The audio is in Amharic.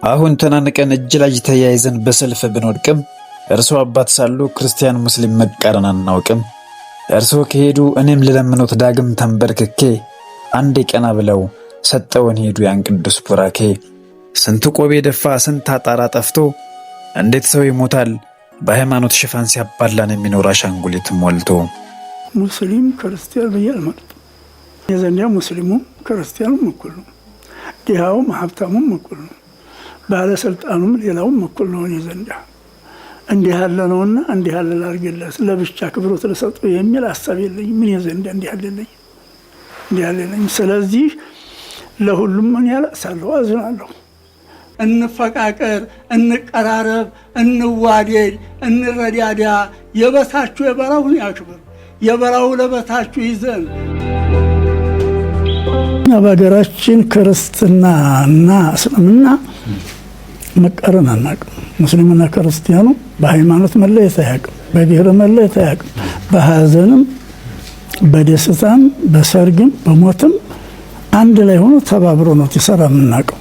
አሁን ተናንቀን እጅ ለእጅ ተያይዘን በሰልፍ ብንወድቅም እርሶ አባት ሳሉ ክርስቲያን ሙስሊም መቃረን አናውቅም። እርሶ ከሄዱ እኔም ልለምኖት ዳግም ተንበርክኬ አንዴ ቀና ብለው ሰጠውን ሄዱ ያን ቅዱስ ቡራኬ። ስንት ቆቤ ደፋ ስንት አጣራ ጠፍቶ እንዴት ሰው ይሞታል በሃይማኖት ሽፋን ሲያባላን የሚኖር አሻንጉሊት ሞልቶ። ሙስሊም ክርስቲያን በያል ማለት የዘንያ ሙስሊሙም ክርስቲያኑም እኩል ነው። ድሃውም ሀብታሙም እኩል ነው። ባለስልጣኑም ሌላውም እኩል ነው። የዘንያ እንዲህ ያለ ነውና እንዲህ ያለ ላርግለት ለብቻ ክብሮት ለሰጡ የሚል ሐሳብ የለኝም። ምን የዘንያ እንዲህ ያለልኝ ስለዚህ ለሁሉም ምን ያለሳለሁ አዝናለሁ። እንፈቃቀር፣ እንቀራረብ፣ እንዋደድ፣ እንረዳዳ። የበታችሁ የበራውን ያክብር፣ የበራው ለበታችሁ ይዘን። በሀገራችን ክርስትናና እስልምና መቀረን አናውቅም። ሙስሊምና ክርስቲያኑ በሃይማኖት መለየት አያውቅም፣ በብሔር መለየት አያውቅም። በሀዘንም በደስታም በሰርግም በሞትም አንድ ላይ ሆኖ ተባብሮ ነው ሲሰራ የምናውቀው።